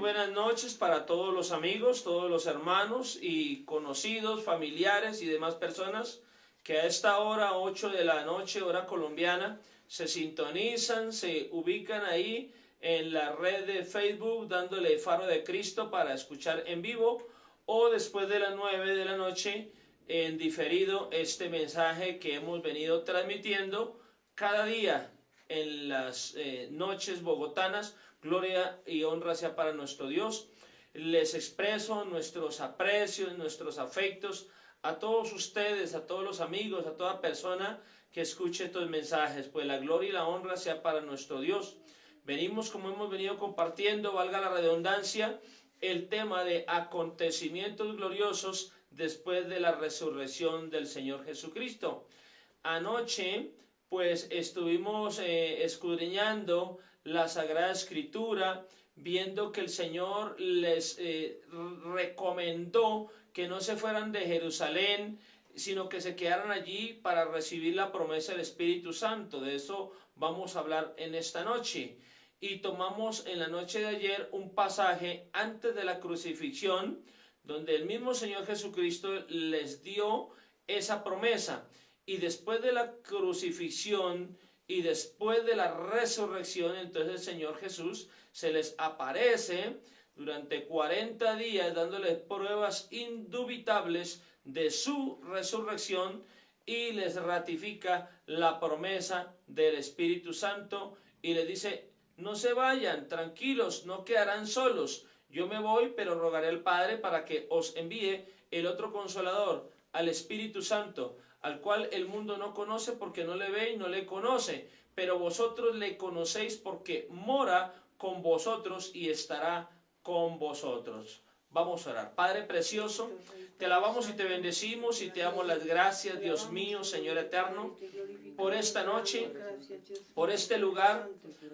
buenas noches para todos los amigos, todos los hermanos y conocidos, familiares y demás personas que a esta hora, 8 de la noche, hora colombiana, se sintonizan, se ubican ahí en la red de Facebook dándole Faro de Cristo para escuchar en vivo o después de las 9 de la noche en diferido este mensaje que hemos venido transmitiendo cada día en las noches bogotanas. Gloria y honra sea para nuestro Dios. Les expreso nuestros aprecios, nuestros afectos a todos ustedes, a todos los amigos, a toda persona que escuche estos mensajes, pues la gloria y la honra sea para nuestro Dios. Venimos, como hemos venido compartiendo, valga la redundancia, el tema de acontecimientos gloriosos después de la resurrección del Señor Jesucristo. Anoche, pues, estuvimos escudriñando la Sagrada Escritura, viendo que el Señor les recomendó que no se fueran de Jerusalén, sino que se quedaran allí para recibir la promesa del Espíritu Santo. De eso vamos a hablar en esta noche. Y tomamos en la noche de ayer un pasaje antes de la crucifixión, donde el mismo Señor Jesucristo les dio esa promesa. Y después de la crucifixión y después de la resurrección, entonces el Señor Jesús se les aparece durante 40 días dándoles pruebas indubitables de su resurrección y les ratifica la promesa del Espíritu Santo y les dice: no se vayan, tranquilos, no quedarán solos. Yo me voy, pero rogaré al Padre para que os envíe el otro Consolador, al Espíritu Santo, al cual el mundo no conoce porque no le ve y no le conoce, pero vosotros le conocéis porque mora con vosotros y estará con vosotros. Vamos a orar. Padre precioso, te alabamos y te bendecimos y te damos las gracias, Dios mío, Señor eterno, por esta noche, por este lugar,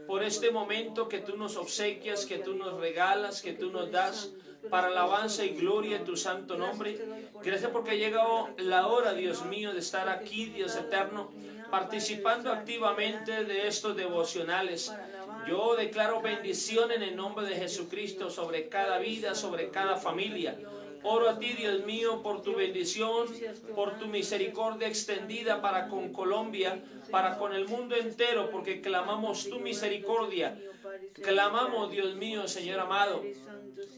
por este momento que tú nos obsequias, que tú nos regalas, que tú nos das, para alabanza y gloria de tu santo nombre. Gracias porque ha llegado la hora, Dios mío, de estar aquí, Dios eterno, participando activamente de estos devocionales. Yo declaro bendición en el nombre de Jesucristo sobre cada vida, sobre cada familia. Oro a ti, Dios mío, por tu bendición, por tu misericordia extendida para con Colombia, para con el mundo entero, porque clamamos tu misericordia. Clamamos, Dios mío, Señor amado,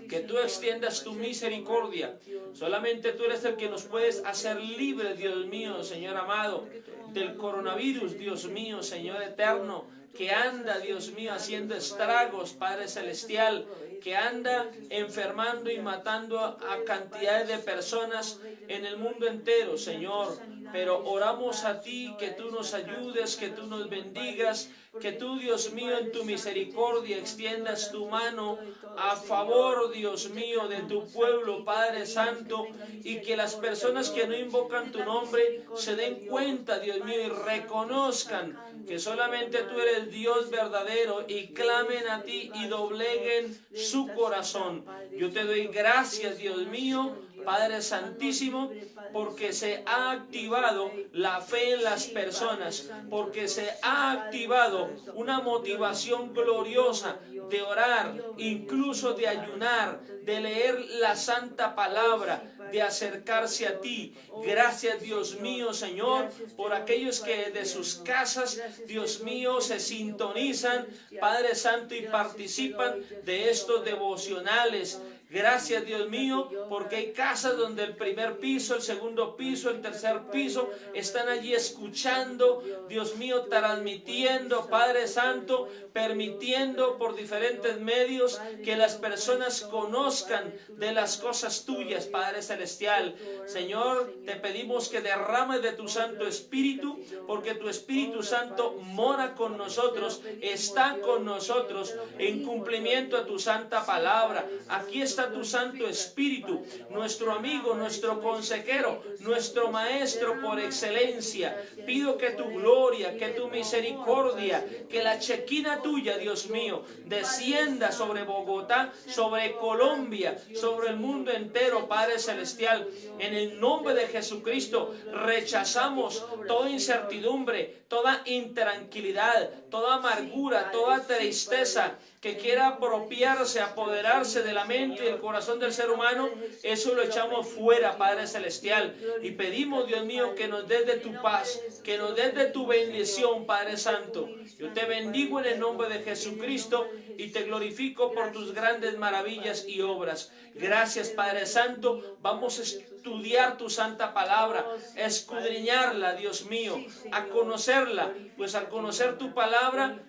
que tú extiendas tu misericordia. Solamente tú eres el que nos puedes hacer libres, Dios mío, Señor amado, del coronavirus, Dios mío, Señor eterno, que anda, Dios mío, haciendo estragos, Padre celestial, que anda enfermando y matando a cantidades de personas en el mundo entero, Señor. Pero oramos a ti que tú nos ayudes, que tú nos bendigas, que tú, Dios mío, en tu misericordia extiendas tu mano a favor, Dios mío, de tu pueblo, Padre Santo, y que las personas que no invocan tu nombre se den cuenta, Dios mío, y reconozcan que solamente tú eres Dios verdadero y clamen a ti y dobleguen su corazón. Yo te doy gracias, Dios mío, Padre Santísimo, porque se ha activado la fe en las personas, porque se ha activado una motivación gloriosa de orar, incluso de ayunar, de leer la santa palabra, de acercarse a ti. Gracias, Dios mío, Señor, por aquellos que desde sus casas, Dios mío, se sintonizan, Padre Santo, y participan de estos devocionales. Gracias, Dios mío, porque hay casas donde el primer piso, el segundo piso, el tercer piso están allí escuchando, Dios mío, transmitiendo, Padre Santo, permitiendo por diferentes medios que las personas conozcan de las cosas tuyas, Padre Celestial. Señor, te pedimos que derrames de tu Santo Espíritu, porque tu Espíritu Santo mora con nosotros, está con nosotros en cumplimiento a tu santa palabra. Aquí está tu Santo Espíritu, nuestro amigo, nuestro consejero, nuestro maestro por excelencia. Pido que tu gloria, que tu misericordia, que la chequina tuya, Dios mío, descienda sobre Bogotá, sobre Colombia, sobre el mundo entero, Padre Celestial. Celestial. En el nombre de Jesucristo rechazamos toda incertidumbre, toda intranquilidad, toda amargura, toda tristeza que quiera apropiarse, apoderarse de la mente y del corazón del ser humano. Eso lo echamos fuera, Padre Celestial, y pedimos, Dios mío, que nos des de tu paz, que nos des de tu bendición, Padre Santo. Yo te bendigo en el nombre de Jesucristo y te glorifico por tus grandes maravillas y obras. Gracias, Padre Santo. Vamos a estudiar tu santa palabra, a escudriñarla, Dios mío, a conocerla, pues al conocer tu palabra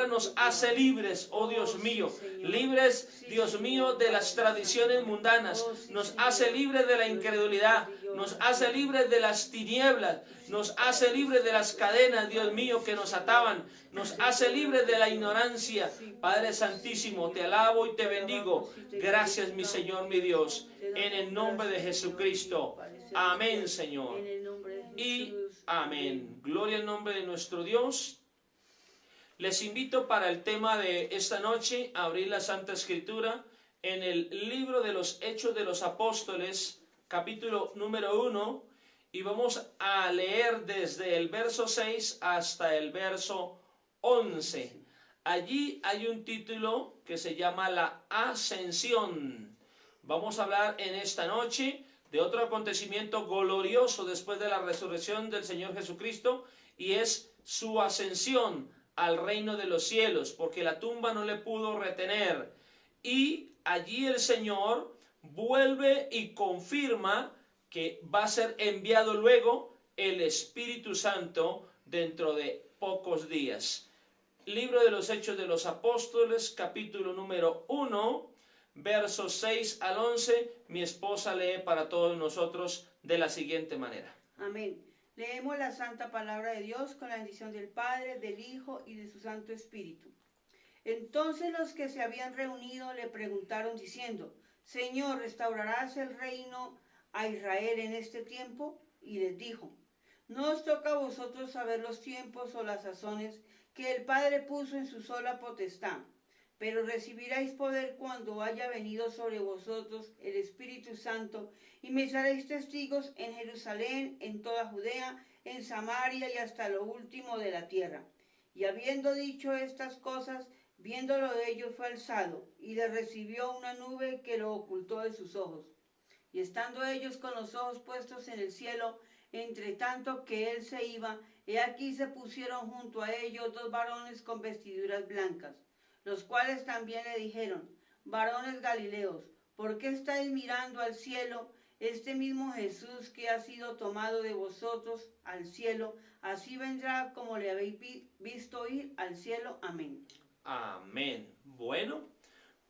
nos hace libres, oh Dios mío, libres, Dios mío, de las tradiciones mundanas, nos hace libres de la incredulidad, nos hace libres de las tinieblas, nos hace libres de las cadenas, Dios mío, que nos ataban, nos hace libres de la ignorancia. Padre Santísimo, te alabo y te bendigo. Gracias, mi Señor, mi Dios, en el nombre de Jesucristo. Amén, Señor. Y amén. Gloria al nombre de nuestro Dios. Les invito para el tema de esta noche a abrir la Santa Escritura en el libro de los Hechos de los Apóstoles, capítulo número 1, y vamos a leer desde el verso 6 hasta el verso 11. Allí hay un título que se llama la Ascensión. Vamos a hablar en esta noche de otro acontecimiento glorioso después de la resurrección del Señor Jesucristo, y es su ascensión al reino de los cielos, porque la tumba no le pudo retener. Y allí el Señor vuelve y confirma que va a ser enviado luego el Espíritu Santo dentro de pocos días. Libro de los Hechos de los Apóstoles, capítulo número 1, versos 6 al 11. Mi esposa lee para todos nosotros de la siguiente manera. Amén. Leemos la santa palabra de Dios con la bendición del Padre, del Hijo y de su Santo Espíritu. Entonces los que se habían reunido le preguntaron diciendo: Señor, ¿restaurarás el reino a Israel en este tiempo? Y les dijo: No os toca a vosotros saber los tiempos o las sazones que el Padre puso en su sola potestad, pero recibiréis poder cuando haya venido sobre vosotros el Espíritu Santo, y me seréis testigos en Jerusalén, en toda Judea, en Samaria y hasta lo último de la tierra. Y habiendo dicho estas cosas, viéndolo ellos, fue alzado, y le recibió una nube que lo ocultó de sus ojos. Y estando ellos con los ojos puestos en el cielo, entre tanto que él se iba, he aquí se pusieron junto a ellos dos varones con vestiduras blancas, los cuales también le dijeron: Varones Galileos, ¿por qué estáis mirando al cielo? Este mismo Jesús que ha sido tomado de vosotros al cielo, así vendrá como le habéis visto ir al cielo. Amén. Amén. Bueno,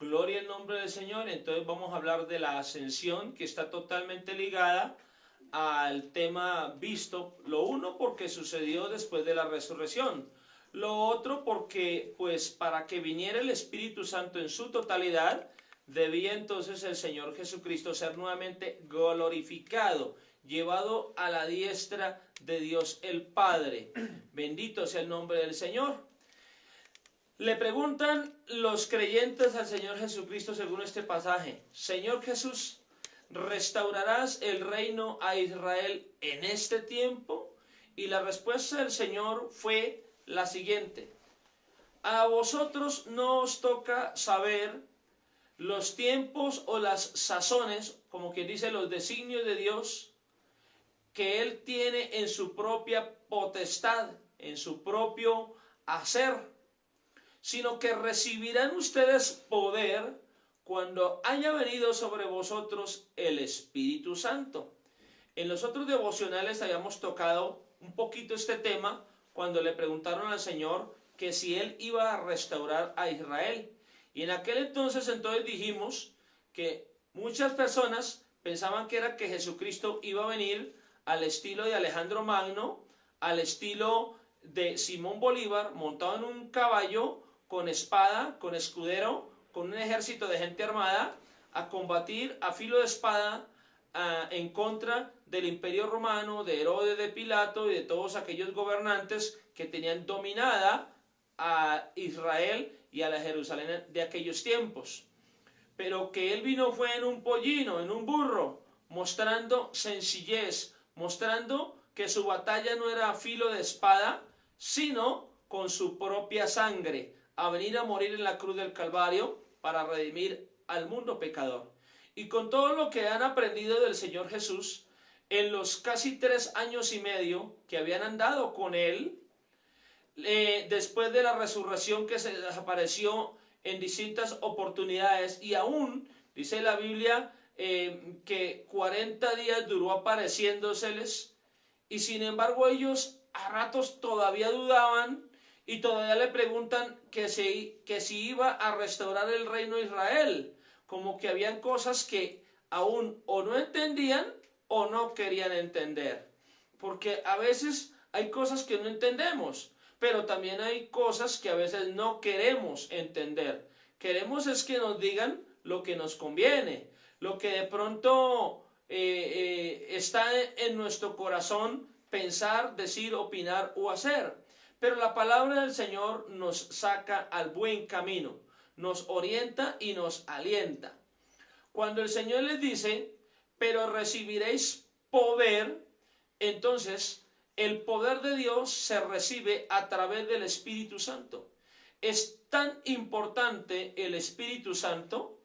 gloria al nombre del Señor. Entonces vamos a hablar de la ascensión, que está totalmente ligada al tema visto. Lo uno, porque sucedió después de la resurrección. Lo otro, porque pues para que viniera el Espíritu Santo en su totalidad, debía entonces el Señor Jesucristo ser nuevamente glorificado, llevado a la diestra de Dios el Padre. Bendito sea el nombre del Señor. Le preguntan los creyentes al Señor Jesucristo según este pasaje: Señor Jesús, ¿restaurarás el reino a Israel en este tiempo? Y la respuesta del Señor fue la siguiente: a vosotros no os toca saber los tiempos o las sazones, como quien dice, los designios de Dios, que Él tiene en su propia potestad, en su propio hacer, sino que recibirán ustedes poder cuando haya venido sobre vosotros el Espíritu Santo. En los otros devocionales habíamos tocado un poquito este tema cuando le preguntaron al Señor que si Él iba a restaurar a Israel. Y en aquel entonces dijimos que muchas personas pensaban que era que Jesucristo iba a venir al estilo de Alejandro Magno, al estilo de Simón Bolívar, montado en un caballo, con espada, con escudero, con un ejército de gente armada, a combatir a filo de espada en contra del Imperio Romano, de Herodes, de Pilato y de todos aquellos gobernantes que tenían dominada a Israel y a la Jerusalén de aquellos tiempos. pero que él vino fue en un pollino, en un burro, mostrando sencillez, mostrando que su batalla no era a filo de espada, sino con su propia sangre, a venir a morir en la cruz del Calvario para redimir al mundo pecador. Y con todo lo que han aprendido del Señor Jesús, en los casi 3 años y medio que habían andado con él, después de la resurrección que se les apareció en distintas oportunidades, y aún dice la Biblia que 40 días duró apareciéndoseles, y sin embargo ellos a ratos todavía dudaban y todavía le preguntan que si iba a restaurar el reino de Israel, como que habían cosas que aún o no entendían o no querían entender, porque a veces hay cosas que no entendemos, pero también hay cosas que a veces no queremos entender. Queremos es que nos digan lo que nos conviene, lo que de pronto está en nuestro corazón pensar, decir, opinar o hacer. Pero la palabra del Señor nos saca al buen camino, nos orienta y nos alienta. Cuando el Señor les dice, pero recibiréis poder, entonces el poder de Dios se recibe a través del Espíritu Santo. Es tan importante el Espíritu Santo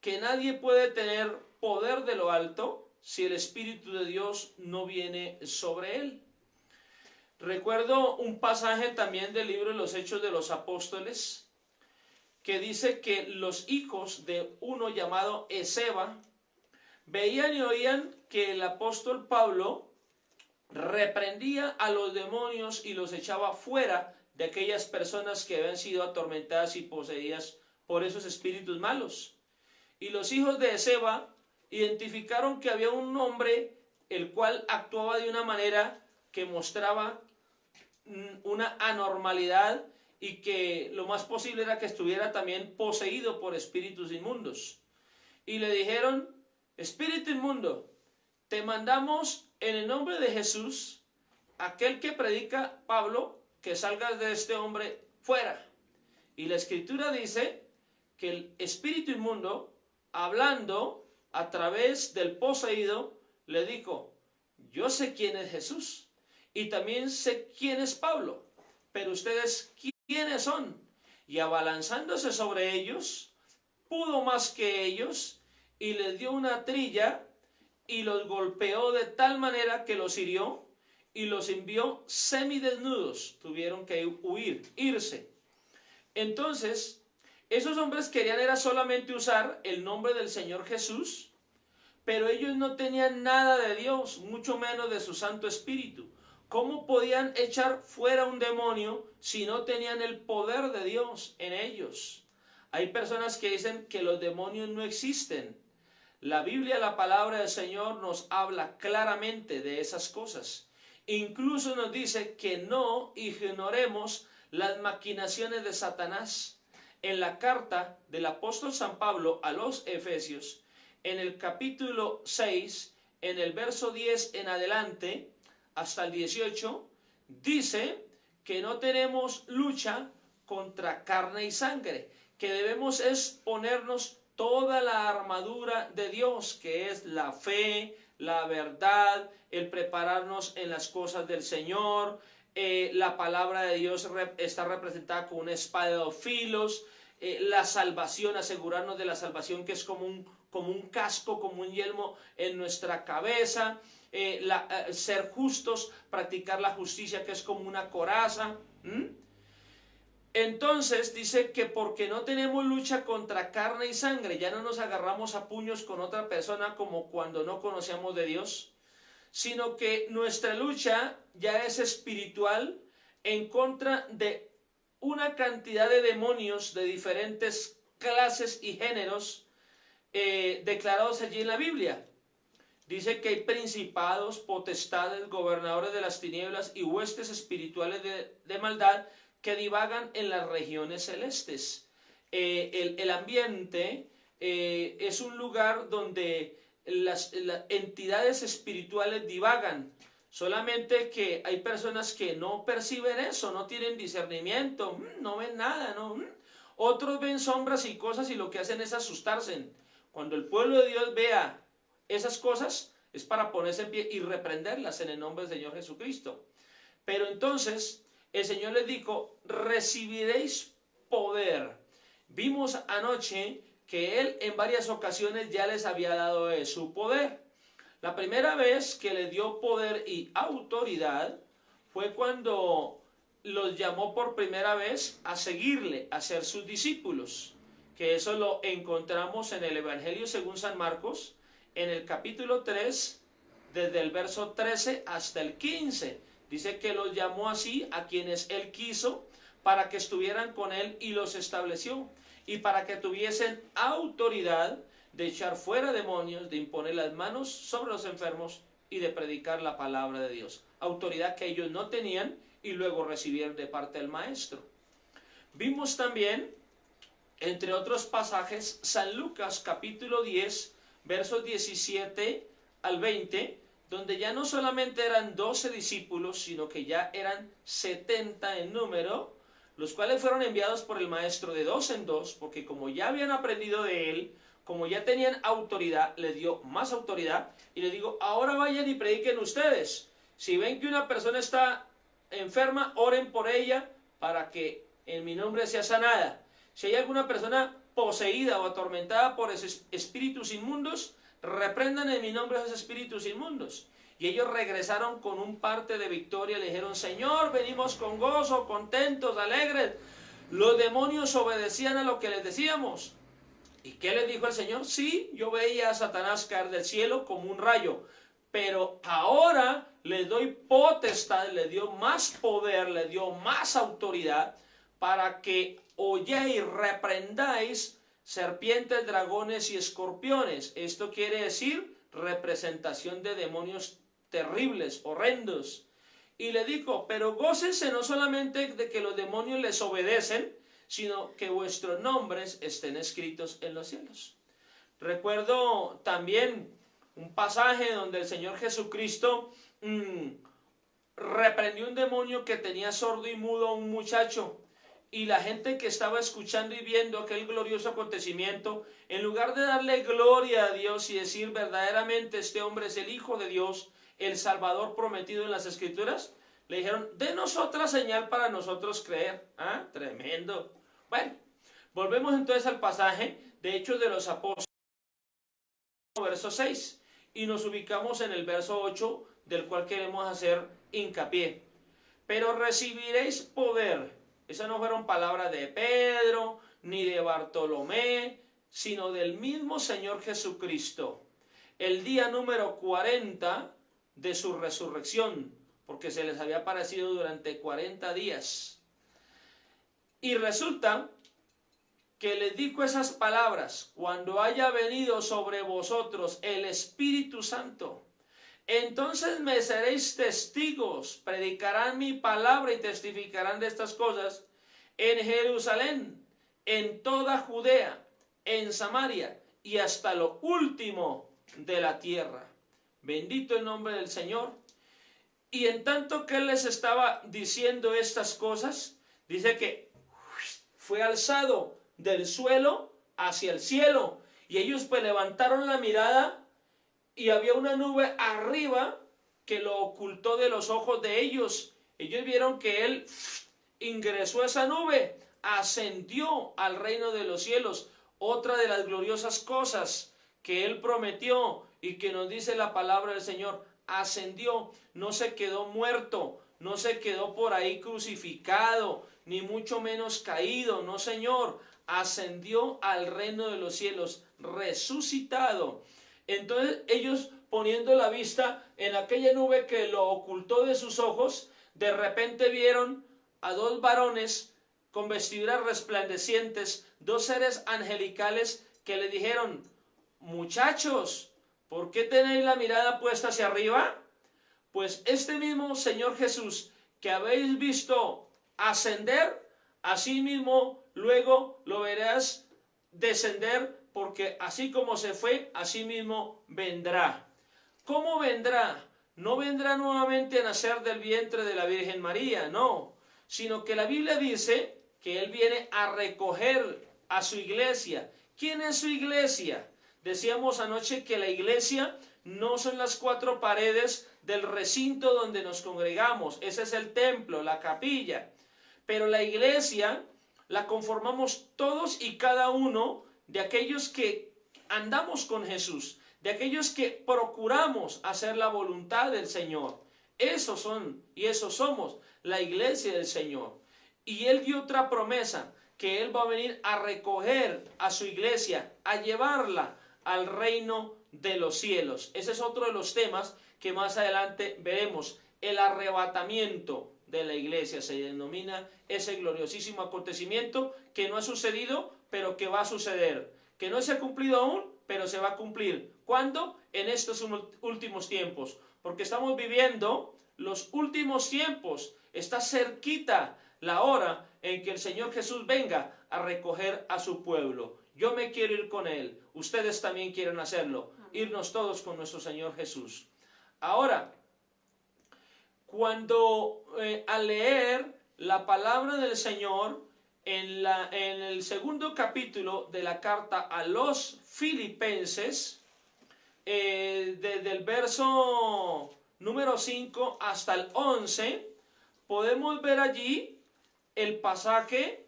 que nadie puede tener poder de lo alto si el Espíritu de Dios no viene sobre él. Recuerdo un pasaje también del libro de los Hechos de los Apóstoles que dice que los hijos de uno llamado Esceva veían y oían que el apóstol Pablo reprendía a los demonios y los echaba fuera de aquellas personas que habían sido atormentadas y poseídas por esos espíritus malos. Y los hijos de Esceva identificaron que había un hombre el cual actuaba de una manera que mostraba una anormalidad y que lo más posible era que estuviera también poseído por espíritus inmundos. Y le dijeron, espíritu inmundo, te mandamos en el nombre de Jesús, aquel que predica Pablo, que salgas de este hombre fuera. Y la escritura dice que el espíritu inmundo, hablando a través del poseído, le dijo, yo sé quién es Jesús y también sé quién es Pablo, pero ustedes quiénes son. Y abalanzándose sobre ellos, pudo más que ellos y les dio una trilla y los golpeó de tal manera que los hirió y los envió semidesnudos. Tuvieron que huir, irse. Entonces, esos hombres querían era solamente usar el nombre del Señor Jesús, pero ellos no tenían nada de Dios, mucho menos de su Santo Espíritu. ¿Cómo podían echar fuera un demonio si no tenían el poder de Dios en ellos? Hay personas que dicen que los demonios no existen. La Biblia, la palabra del Señor, nos habla claramente de esas cosas. Incluso nos dice que no ignoremos las maquinaciones de Satanás. En la carta del apóstol San Pablo a los Efesios, en el capítulo 6, en el verso 10 en adelante, hasta el 18, dice que no tenemos lucha contra carne y sangre, que debemos es ponernos toda la armadura de Dios, que es la fe, la verdad, el prepararnos en las cosas del Señor. La palabra de Dios está representada con una espada de 2 filos, la salvación, asegurarnos de la salvación, que es como un casco, como un yelmo en nuestra cabeza. Ser justos, practicar la justicia, que es como una coraza. Entonces dice que porque no tenemos lucha contra carne y sangre, ya no nos agarramos a puños con otra persona como cuando no conocíamos de Dios, sino que nuestra lucha ya es espiritual en contra de una cantidad de demonios de diferentes clases y géneros declarados allí en la Biblia. Dice que hay principados, potestades, gobernadores de las tinieblas y huestes espirituales de maldad que divagan en las regiones celestes. El ambiente es un lugar donde las entidades espirituales divagan. Solamente que hay personas que no perciben eso, no tienen discernimiento, no ven nada, ¿no? Otros ven sombras y cosas y lo que hacen es asustarse. Cuando el pueblo de Dios vea esas cosas, es para ponerse en pie y reprenderlas en el nombre del Señor Jesucristo. Pero entonces el Señor les dijo, recibiréis poder. Vimos anoche que Él en varias ocasiones ya les había dado su poder. La primera vez que les dio poder y autoridad fue cuando los llamó por primera vez a seguirle, a ser sus discípulos, que eso lo encontramos en el Evangelio según San Marcos, en el capítulo 3, desde el verso 13 hasta el 15. Dice que los llamó así a quienes Él quiso para que estuvieran con Él y los estableció, y para que tuviesen autoridad de echar fuera demonios, de imponer las manos sobre los enfermos y de predicar la palabra de Dios. Autoridad que ellos no tenían y luego recibieron de parte del Maestro. Vimos también, entre otros pasajes, San Lucas capítulo 10, versos 17 al 20, donde ya no solamente eran 12 discípulos, sino que ya eran 70 en número, los cuales fueron enviados por el Maestro de dos en dos, porque como ya habían aprendido de Él, como ya tenían autoridad, les dio más autoridad, y les digo, ahora vayan y prediquen ustedes. Si ven que una persona está enferma, oren por ella, para que en mi nombre sea sanada. Si hay alguna persona poseída o atormentada por esos espíritus inmundos, reprendan en mi nombre a esos espíritus inmundos. Y ellos regresaron con un parte de victoria, le dijeron, Señor, venimos con gozo, contentos, alegres. Los demonios obedecían a lo que les decíamos. ¿Y qué les dijo el Señor? Sí, yo veía a Satanás caer del cielo como un rayo, pero ahora les doy potestad, les dio más poder, les dio más autoridad para que oyéis, reprendáis serpientes, dragones y escorpiones. Esto quiere decir representación de demonios terribles, horrendos. Y le dijo, pero gócense no solamente de que los demonios les obedecen, sino que vuestros nombres estén escritos en los cielos. Recuerdo también un pasaje donde el Señor Jesucristo reprendió un demonio que tenía sordo y mudo a un muchacho. Y la gente que estaba escuchando y viendo aquel glorioso acontecimiento, en lugar de darle gloria a Dios y decir verdaderamente este hombre es el Hijo de Dios, el Salvador prometido en las Escrituras, le dijeron, denos otra señal para nosotros creer. ¿Ah? Tremendo. Bueno, volvemos entonces al pasaje de Hechos de los Apóstoles, verso 6, y nos ubicamos en el verso 8, del cual queremos hacer hincapié. Pero recibiréis poder. Esas no fueron palabras de Pedro, ni de Bartolomé, sino del mismo Señor Jesucristo. El día número 40 de su resurrección, porque se les había aparecido durante 40 días. Y resulta que les dijo esas palabras, cuando haya venido sobre vosotros el Espíritu Santo, entonces me seréis testigos, predicarán mi palabra y testificarán de estas cosas en Jerusalén, en toda Judea, en Samaria y hasta lo último de la tierra. Bendito el nombre del Señor. Y en tanto que Él les estaba diciendo estas cosas, dice que fue alzado del suelo hacia el cielo. Y ellos pues levantaron la mirada y había una nube arriba que lo ocultó de los ojos de ellos. Ellos vieron que Él ingresó a esa nube, ascendió al reino de los cielos. Otra de las gloriosas cosas que Él prometió y que nos dice la palabra del Señor, ascendió, no se quedó muerto, no se quedó por ahí crucificado, ni mucho menos caído, no Señor, ascendió al reino de los cielos, resucitado. Entonces ellos, poniendo la vista en aquella nube que lo ocultó de sus ojos, de repente vieron a dos varones con vestiduras resplandecientes, dos seres angelicales que le dijeron, muchachos, ¿por qué tenéis la mirada puesta hacia arriba? Pues este mismo Señor Jesús que habéis visto ascender, así mismo luego lo verás descender, porque así como se fue, así mismo vendrá. ¿Cómo vendrá? No vendrá nuevamente a nacer del vientre de la Virgen María, no, sino que la Biblia dice que Él viene a recoger a su iglesia. ¿Quién es su iglesia? Decíamos anoche que la iglesia no son las cuatro paredes del recinto donde nos congregamos. Ese es el templo, la capilla. Pero la iglesia la conformamos todos y cada uno de aquellos que andamos con Jesús, de aquellos que procuramos hacer la voluntad del Señor. Esos son y esos somos la iglesia del Señor. Y Él dio otra promesa, que Él va a venir a recoger a su iglesia, a llevarla al reino de los cielos. Ese es otro de los temas que más adelante veremos. El arrebatamiento de la iglesia se denomina ese gloriosísimo acontecimiento que no ha sucedido, pero que va a suceder. Que no se ha cumplido aún, pero se va a cumplir. ¿Cuándo? En estos últimos tiempos. Porque estamos viviendo los últimos tiempos. Está cerquita la hora en que el Señor Jesús venga a recoger a su pueblo. Yo me quiero ir con Él. Ustedes también quieren hacerlo. Irnos todos con nuestro Señor Jesús. Ahora, cuando al leer la palabra del Señor en el segundo capítulo de la carta a los Filipenses, desde el verso número 5 hasta el 11, podemos ver allí el pasaje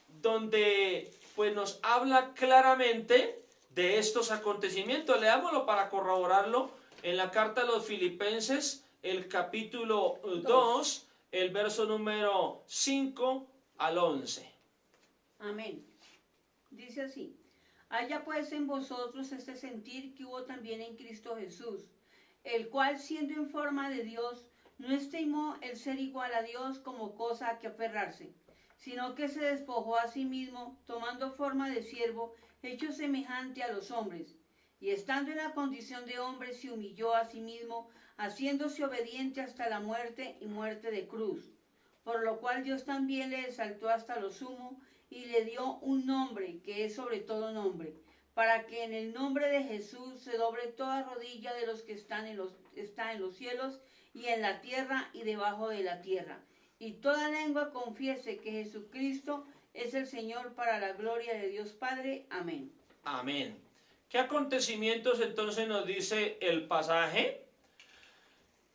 donde pues nos habla claramente de estos acontecimientos. Leámoslo para corroborarlo en la carta a los Filipenses, el capítulo 2, el verso número 5 al 11. Amén. Dice así: haya pues en vosotros este sentir que hubo también en Cristo Jesús, el cual siendo en forma de Dios, no estimó el ser igual a Dios como cosa a que aferrarse, sino que se despojó a sí mismo, tomando forma de siervo, hecho semejante a los hombres, y estando en la condición de hombre se humilló a sí mismo, haciéndose obediente hasta la muerte y muerte de cruz, por lo cual Dios también le exaltó hasta lo sumo y le dio un nombre que es sobre todo nombre, para que en el nombre de Jesús se doble toda rodilla de los que está en los cielos y en la tierra y debajo de la tierra, y toda lengua confiese que Jesucristo es el Señor, para la gloria de Dios Padre. Amén. Amén. ¿Qué acontecimientos entonces nos dice el pasaje?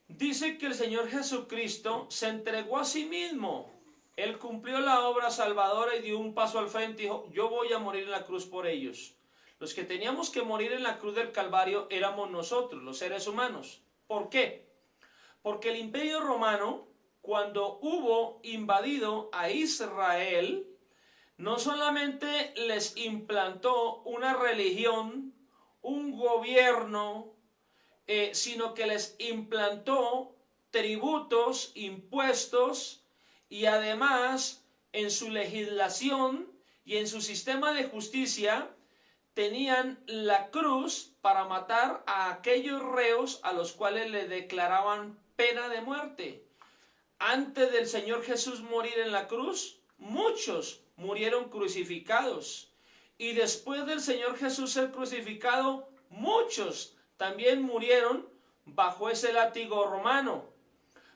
Dice que el Señor Jesucristo se entregó a sí mismo. Él cumplió la obra salvadora y dio un paso al frente y dijo: yo voy a morir en la cruz por ellos. Los que teníamos que morir en la cruz del Calvario éramos nosotros, los seres humanos. ¿Por qué? Porque el Imperio Romano, cuando hubo invadido a Israel, no solamente les implantó una religión, un gobierno, sino que les implantó tributos, impuestos, y además en su legislación y en su sistema de justicia tenían la cruz para matar a aquellos reos a los cuales le declaraban pena de muerte. Antes del Señor Jesús morir en la cruz, muchos murieron crucificados. Y después del Señor Jesús ser crucificado, muchos también murieron bajo ese látigo romano.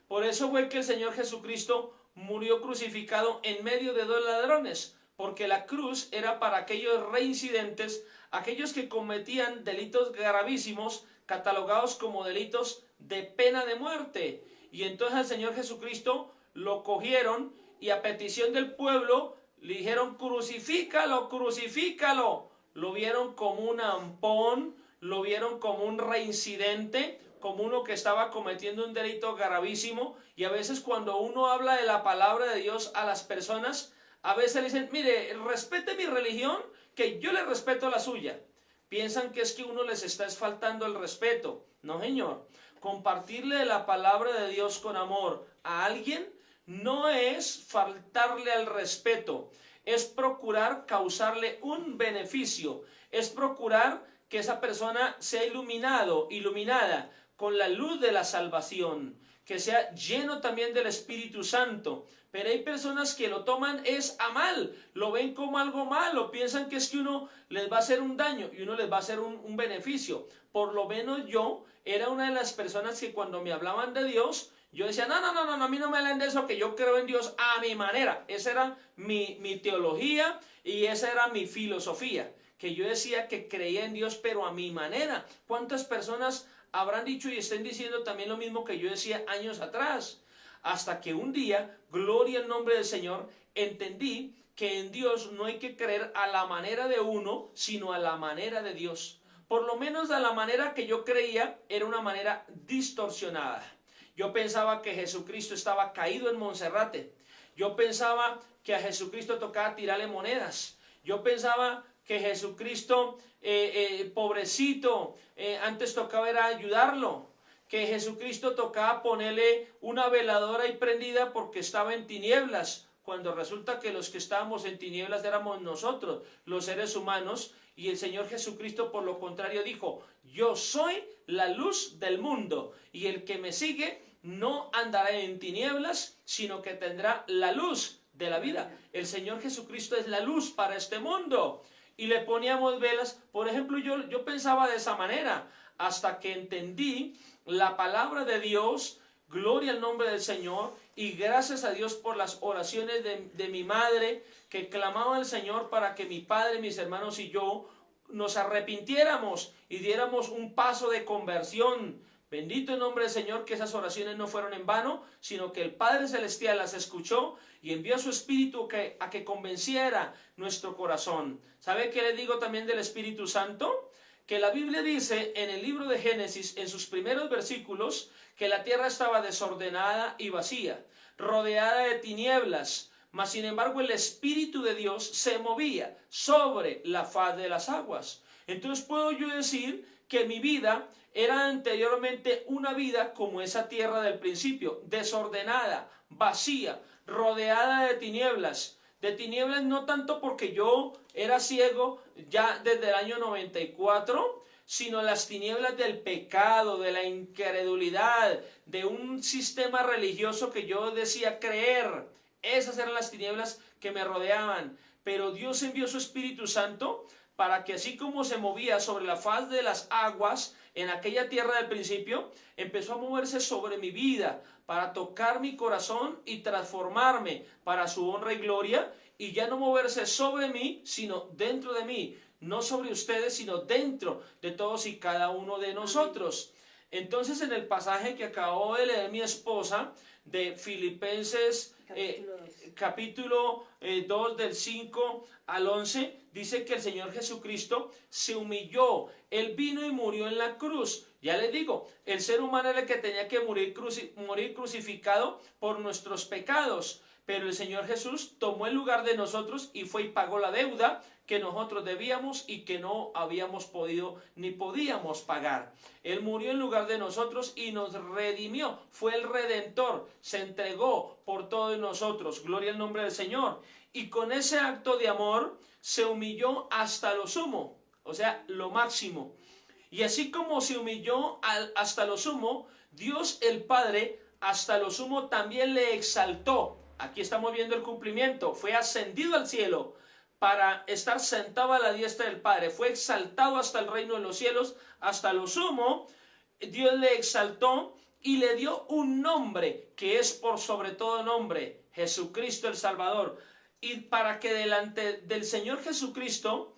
Por eso fue que el Señor Jesucristo murió crucificado en medio de dos ladrones, porque la cruz era para aquellos reincidentes, aquellos que cometían delitos gravísimos, catalogados como delitos de pena de muerte. Y entonces al Señor Jesucristo lo cogieron y a petición del pueblo le dijeron: crucifícalo, crucifícalo. Lo vieron como un ampón, lo vieron como un reincidente, como uno que estaba cometiendo un delito gravísimo. Y a veces cuando uno habla de la palabra de Dios a las personas, a veces le dicen: mire, respete mi religión, que yo le respeto la suya. Piensan que es que uno les está faltando el respeto. No, señor. Compartirle la palabra de Dios con amor a alguien no es faltarle al respeto, es procurar causarle un beneficio, es procurar que esa persona sea iluminada con la luz de la salvación, que sea lleno también del Espíritu Santo. Pero hay personas que lo toman es a mal, lo ven como algo malo, piensan que es que uno les va a hacer un daño y uno les va a hacer un beneficio. Por lo menos yo era una de las personas que cuando me hablaban de Dios, Yo decía, no, a mí no me hablen de eso, que yo creo en Dios a mi manera. Esa era mi teología y esa era mi filosofía, que yo decía que creía en Dios, pero a mi manera. ¿Cuántas personas habrán dicho y estén diciendo también lo mismo que yo decía años atrás? Hasta que un día, gloria al nombre del Señor, entendí que en Dios no hay que creer a la manera de uno, sino a la manera de Dios. Por lo menos a la manera que yo creía era una manera distorsionada. Yo pensaba que Jesucristo estaba caído en Monserrate. Yo pensaba que a Jesucristo tocaba tirarle monedas. Yo pensaba que Jesucristo, pobrecito, antes tocaba era ayudarlo. Que Jesucristo tocaba ponerle una veladora ahí prendida porque estaba en tinieblas, cuando resulta que los que estábamos en tinieblas éramos nosotros, los seres humanos, y el Señor Jesucristo por lo contrario dijo, yo soy la luz del mundo, y el que me sigue no andará en tinieblas, sino que tendrá la luz de la vida. El Señor Jesucristo es la luz para este mundo, y le poníamos velas. Por ejemplo, yo pensaba de esa manera, hasta que entendí la palabra de Dios, gloria al nombre del Señor, y gracias a Dios por las oraciones de mi madre, que clamaba al Señor para que mi padre, mis hermanos y yo nos arrepintiéramos y diéramos un paso de conversión. Bendito el nombre del Señor, que esas oraciones no fueron en vano, sino que el Padre Celestial las escuchó y envió a su Espíritu a que convenciera nuestro corazón. ¿Sabe qué le digo también del Espíritu Santo? Que la Biblia dice en el libro de Génesis, en sus primeros versículos, que la tierra estaba desordenada y vacía, rodeada de tinieblas, mas sin embargo el Espíritu de Dios se movía sobre la faz de las aguas. Entonces puedo yo decir que mi vida era anteriormente una vida como esa tierra del principio, desordenada, vacía, rodeada de tinieblas. De tinieblas no tanto porque yo era ciego ya desde el año 94, sino las tinieblas del pecado, de la incredulidad, de un sistema religioso que yo decía creer. Esas eran las tinieblas que me rodeaban. Pero Dios envió su Espíritu Santo para que así como se movía sobre la faz de las aguas en aquella tierra del principio, empezó a moverse sobre mi vida para tocar mi corazón y transformarme para su honra y gloria, y ya no moverse sobre mí, sino dentro de mí, no sobre ustedes, sino dentro de todos y cada uno de nosotros. Entonces, en el pasaje que acabó de leer mi esposa, de Filipenses capítulo 2 del 5 al 11, dice que el Señor Jesucristo se humilló, Él vino y murió en la cruz. Ya les digo, el ser humano era el que tenía que morir crucificado por nuestros pecados, pero el Señor Jesús tomó el lugar de nosotros y fue y pagó la deuda que nosotros debíamos y que no habíamos podido ni podíamos pagar. Él murió en lugar de nosotros y nos redimió, fue el Redentor, se entregó por todos nosotros, gloria al nombre del Señor. Y con ese acto de amor se humilló hasta lo sumo, o sea, lo máximo. Y así como se humilló hasta lo sumo, Dios el Padre hasta lo sumo también le exaltó. Aquí estamos viendo el cumplimiento, fue ascendido al cielo para estar sentado a la diestra del Padre, fue exaltado hasta el reino de los cielos, hasta lo sumo, Dios le exaltó y le dio un nombre que es por sobre todo nombre, Jesucristo el Salvador, y para que delante del Señor Jesucristo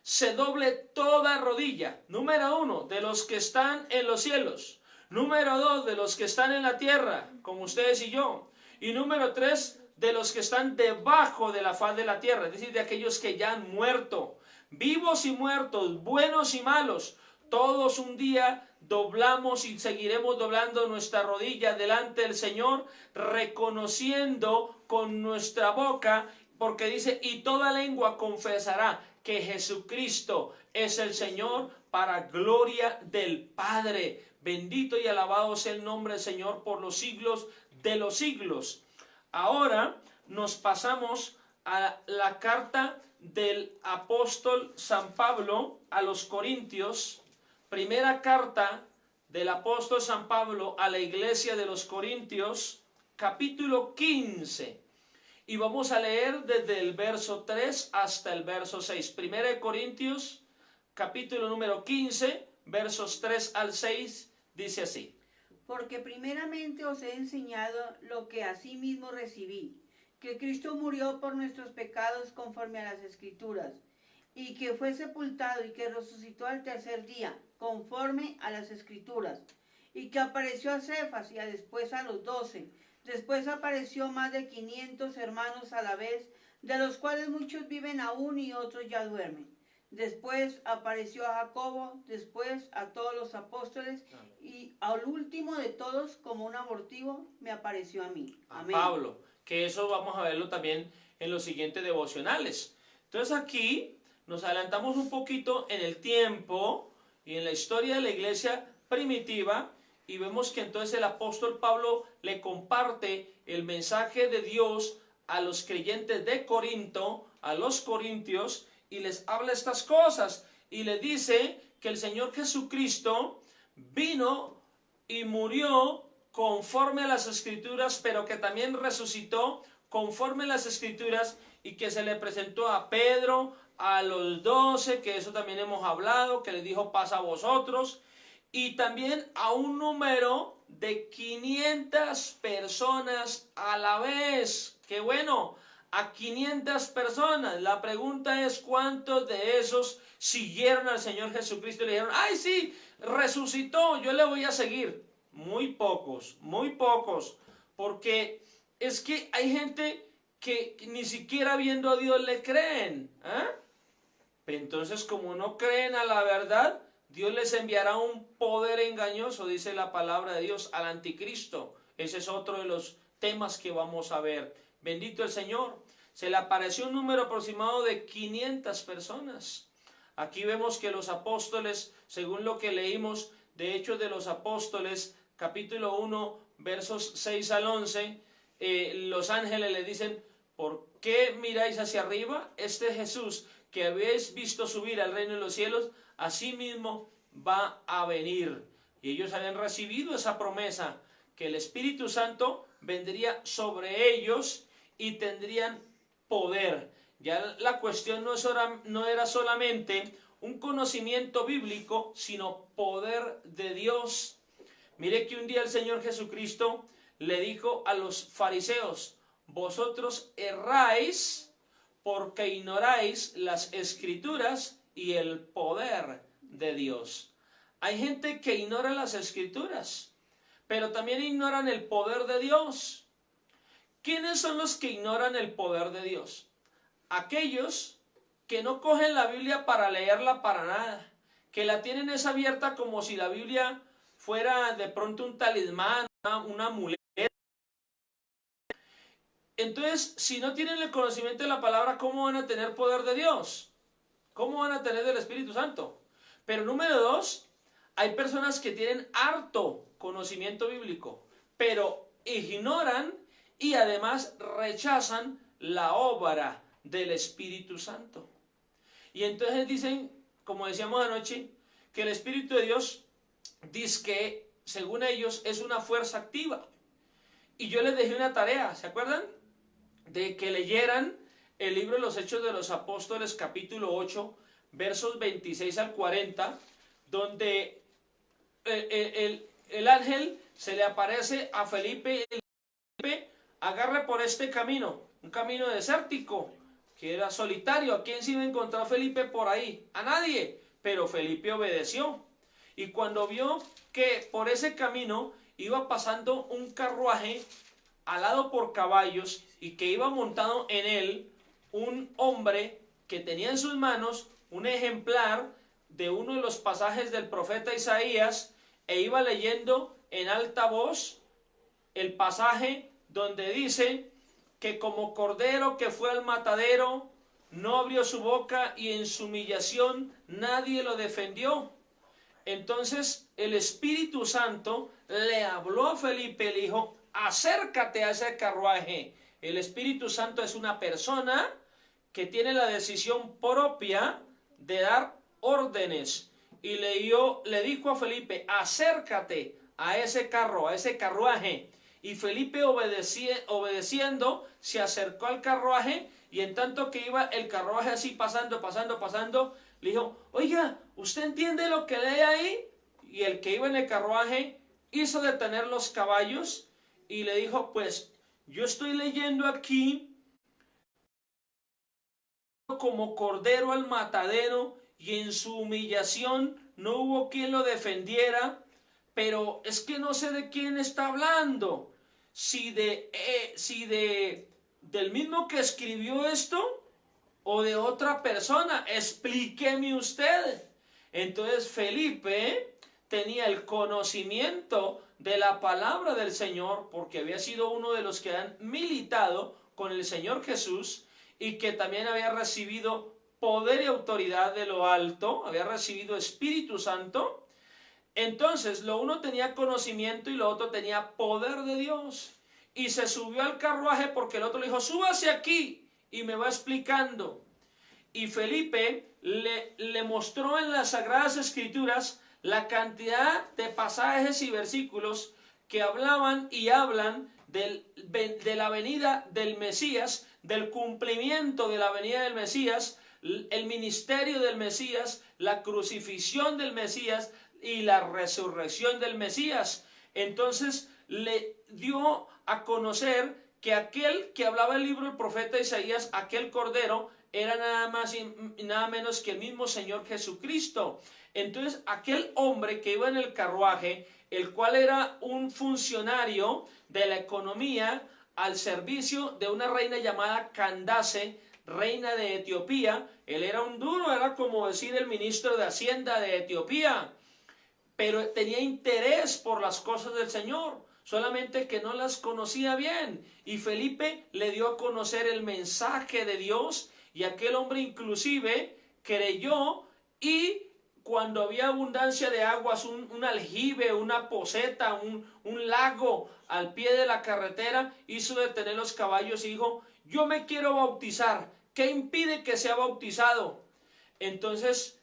se doble toda rodilla, número 1, de los que están en los cielos, número 2, de los que están en la tierra, como ustedes y yo, y número 3, de los que están debajo de la faz de la tierra, es decir, de aquellos que ya han muerto, vivos y muertos, buenos y malos, todos un día doblamos y seguiremos doblando nuestra rodilla delante del Señor, reconociendo con nuestra boca, porque dice, y toda lengua confesará que Jesucristo es el Señor, para gloria del Padre. Bendito y alabado sea el nombre del Señor por los siglos de los siglos. Ahora nos pasamos a la carta del apóstol San Pablo a los Corintios, primera carta del apóstol San Pablo a la iglesia de los Corintios, capítulo 15. Y vamos a leer desde el verso 3 hasta el verso 6. Primera de Corintios, capítulo número 15, versos 3 al 6, dice así. porque primeramente os he enseñado lo que asimismo recibí, que Cristo murió por nuestros pecados conforme a las Escrituras, y que fue sepultado y que resucitó al tercer día, conforme a las Escrituras, y que apareció a Cefas y después a los 12. Después apareció más de 500 hermanos a la vez, de los cuales muchos viven aún y otros ya duermen. Después apareció a Jacobo, después a todos los apóstoles, y al último de todos, como un abortivo, me apareció a mí. Amén. Pablo, que eso vamos a verlo también en los siguientes devocionales. Entonces aquí nos adelantamos un poquito en el tiempo y en la historia de la iglesia primitiva, y vemos que entonces el apóstol Pablo le comparte el mensaje de Dios a los creyentes de Corinto, a los corintios, y les habla estas cosas, y le dice que el Señor Jesucristo vino y murió conforme a las Escrituras, pero que también resucitó conforme a las Escrituras, y que se le presentó a Pedro, a los 12, que eso también hemos hablado, que le dijo paz a vosotros, y también a un número de 500 personas a la vez. ¡Qué bueno! A 500 personas. La pregunta es, ¿cuántos de esos siguieron al Señor Jesucristo y le dijeron, ¡ay sí, resucitó, yo le voy a seguir! Muy pocos, porque es que hay gente que ni siquiera viendo a Dios le creen. Entonces, como no creen a la verdad, Dios les enviará un poder engañoso, dice la palabra de Dios, al anticristo. Ese es otro de los temas que vamos a ver. Bendito el Señor. Se le apareció un número aproximado de 500 personas. Aquí vemos que los apóstoles, según lo que leímos de Hechos de los Apóstoles, capítulo 1, versos 6 al 11, los ángeles le dicen, ¿por qué miráis hacia arriba? Este Jesús que habéis visto subir al reino de los cielos, así mismo va a venir. Y ellos habían recibido esa promesa, que el Espíritu Santo vendría sobre ellos y tendrían poder. Ya la cuestión no era solamente un conocimiento bíblico, sino poder de Dios. Mire que un día el Señor Jesucristo le dijo a los fariseos, vosotros erráis porque ignoráis las Escrituras y el poder de Dios. Hay gente que ignora las Escrituras, pero también ignoran el poder de Dios. ¿Quiénes son los que ignoran el poder de Dios? Aquellos que no cogen la Biblia para leerla para nada, que la tienen esa abierta como si la Biblia fuera de pronto un talismán, una amuleta. Entonces, si no tienen el conocimiento de la palabra, ¿cómo van a tener poder de Dios? ¿Cómo van a tener del Espíritu Santo? Pero número 2, hay personas que tienen harto conocimiento bíblico, pero ignoran y además rechazan la obra del Espíritu Santo. Y entonces dicen, como decíamos anoche, que el Espíritu de Dios dice que, según ellos, es una fuerza activa. Y yo les dejé una tarea, ¿se acuerdan? De que leyeran el libro de los Hechos de los Apóstoles, capítulo 8, versos 26 al 40, donde el ángel se le aparece a Felipe, agarre por este camino, un camino desértico, que era solitario. ¿A quién se iba a encontrar Felipe por ahí? A nadie, pero Felipe obedeció. Y cuando vio que por ese camino iba pasando un carruaje alado por caballos y que iba montado en él un hombre que tenía en sus manos un ejemplar de uno de los pasajes del profeta Isaías, e iba leyendo en alta voz el pasaje donde dice que como cordero que fue al matadero, no abrió su boca y en su humillación nadie lo defendió. Entonces el Espíritu Santo le habló a Felipe, le dijo, acércate a ese carruaje. El Espíritu Santo es una persona que tiene la decisión propia de dar órdenes. Y le dijo a Felipe, acércate a ese carro, a ese carruaje. Y Felipe obedeciendo, se acercó al carruaje, y en tanto que iba el carruaje así pasando, le dijo, oiga, ¿usted entiende lo que lee ahí? Y el que iba en el carruaje hizo detener los caballos y le dijo, pues yo estoy leyendo aquí como cordero al matadero y en su humillación no hubo quien lo defendiera, pero es que no sé de quién está hablando, si del mismo que escribió esto o de otra persona, explíqueme usted. Entonces Felipe tenía el conocimiento de la palabra del Señor, porque había sido uno de los que han militado con el Señor Jesús y que también había recibido poder y autoridad de lo alto, había recibido Espíritu Santo. Entonces lo uno tenía conocimiento y lo otro tenía poder de Dios. Y se subió al carruaje porque el otro le dijo, súbase aquí y me va explicando. Y Felipe le mostró en las Sagradas Escrituras la cantidad de pasajes y versículos que hablaban y hablan de la venida del Mesías, del cumplimiento de la venida del Mesías, el ministerio del Mesías, la crucifixión del Mesías y la resurrección del Mesías. Entonces le dio a conocer que aquel que hablaba el libro del profeta Isaías, aquel cordero, era nada más y nada menos que el mismo Señor Jesucristo. Entonces aquel hombre que iba en el carruaje, el cual era un funcionario de la economía al servicio de una reina llamada Candace, reina de Etiopía, él era un duro, era como decir el ministro de Hacienda de Etiopía, pero tenía interés por las cosas del Señor, solamente que no las conocía bien. Y Felipe le dio a conocer el mensaje de Dios y aquel hombre inclusive creyó, y cuando había abundancia de aguas, un aljibe, una poseta, un lago al pie de la carretera, hizo detener los caballos y dijo, yo me quiero bautizar, ¿qué impide que sea bautizado? Entonces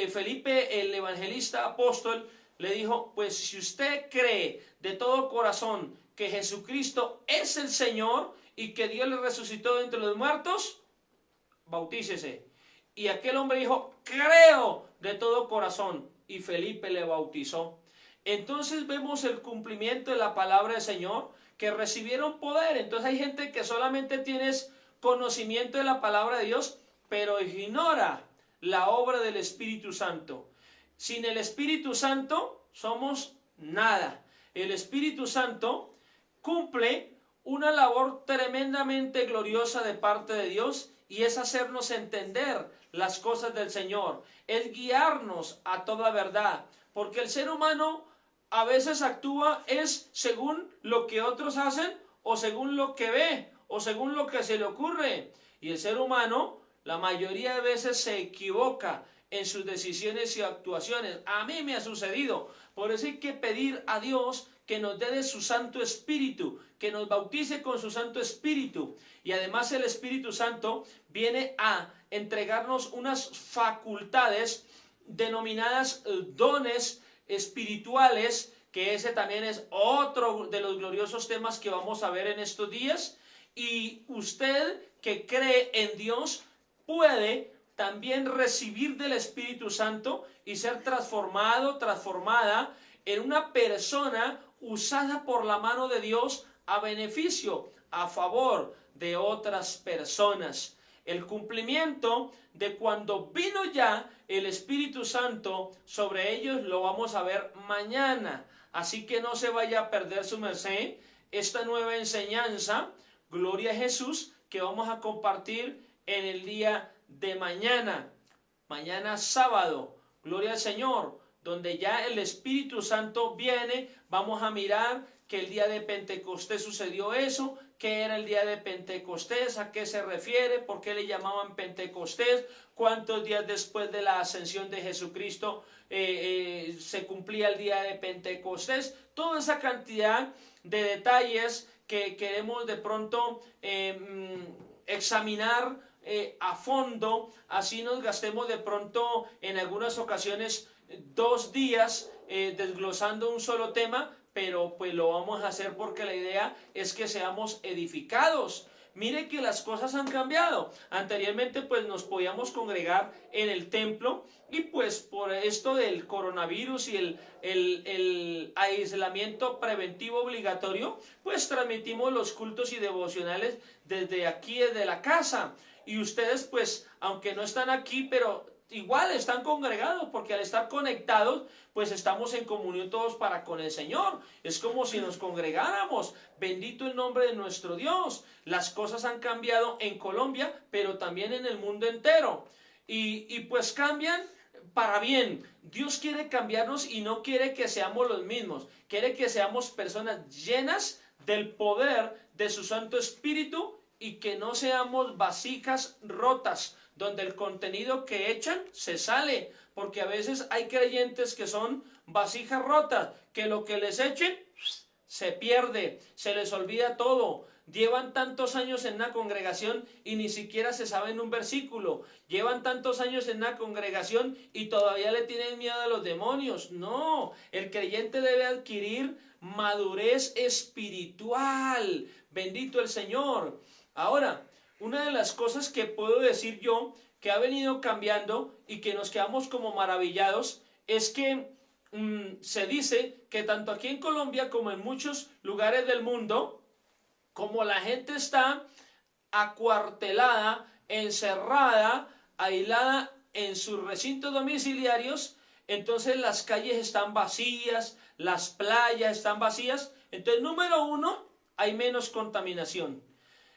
Felipe, el evangelista apóstol, le dijo, pues si usted cree de todo corazón que Jesucristo es el Señor y que Dios le resucitó de entre los muertos, bautícese. Y aquel hombre dijo, creo de todo corazón, y Felipe le bautizó. Entonces vemos el cumplimiento de la palabra del Señor, que recibieron poder. Entonces hay gente que solamente tiene conocimiento de la palabra de Dios, pero ignora la obra del Espíritu Santo. Sin el Espíritu Santo somos nada. El Espíritu Santo cumple una labor tremendamente gloriosa de parte de Dios, y es hacernos entender las cosas del Señor, es guiarnos a toda verdad, porque el ser humano a veces actúa es según lo que otros hacen, o según lo que ve, o según lo que se le ocurre, y el ser humano la mayoría de veces se equivoca en sus decisiones y actuaciones. A mí me ha sucedido. Por eso hay que pedir a Dios que nos dé de su Santo Espíritu, que nos bautice con su Santo Espíritu. Y además el Espíritu Santo viene a entregarnos unas facultades denominadas dones espirituales, que ese también es otro de los gloriosos temas que vamos a ver en estos días. Y usted que cree en Dios puede también recibir del Espíritu Santo y ser transformado, transformada en una persona usada por la mano de Dios a beneficio, a favor de otras personas. El cumplimiento de cuando vino ya el Espíritu Santo sobre ellos lo vamos a ver mañana. Así que no se vaya a perder su merced esta nueva enseñanza, gloria a Jesús, que vamos a compartir en el día de mañana, mañana sábado, gloria al Señor, donde ya el Espíritu Santo viene. Vamos a mirar que el día de Pentecostés sucedió eso, qué era el día de Pentecostés, a qué se refiere, por qué le llamaban Pentecostés, cuántos días después de la ascensión de Jesucristo se cumplía el día de Pentecostés, toda esa cantidad de detalles que queremos de pronto examinar a fondo, así nos gastemos de pronto en algunas ocasiones 2 días desglosando un solo tema, pero pues lo vamos a hacer porque la idea es que seamos edificados. mire que las cosas han cambiado. Anteriormente pues nos podíamos congregar en el templo y pues por esto del coronavirus y el aislamiento preventivo obligatorio, pues transmitimos los cultos y devocionales desde aquí, desde la casa. Y ustedes pues, aunque no están aquí, pero igual están congregados, porque al estar conectados, pues estamos en comunión todos para con el Señor. Es como si nos congregáramos. Bendito el nombre de nuestro Dios. Las cosas han cambiado en Colombia, pero también en el mundo entero. Y pues cambian para bien. Dios quiere cambiarnos y no quiere que seamos los mismos. Quiere que seamos personas llenas del poder de su Santo Espíritu y que no seamos vasijas rotas, donde el contenido que echan se sale, porque a veces hay creyentes que son vasijas rotas, que lo que les echen se pierde, se les olvida todo. Llevan tantos años en una congregación y ni siquiera se saben un versículo. Llevan tantos años en una congregación y todavía le tienen miedo a los demonios. No, el creyente debe adquirir madurez espiritual. Bendito el Señor. Ahora, una de las cosas que puedo decir yo que ha venido cambiando y que nos quedamos como maravillados es que se dice que tanto aquí en Colombia como en muchos lugares del mundo, como la gente está acuartelada, encerrada, aislada en sus recintos domiciliarios, entonces las calles están vacías, las playas están vacías. Entonces, número uno, hay menos contaminación.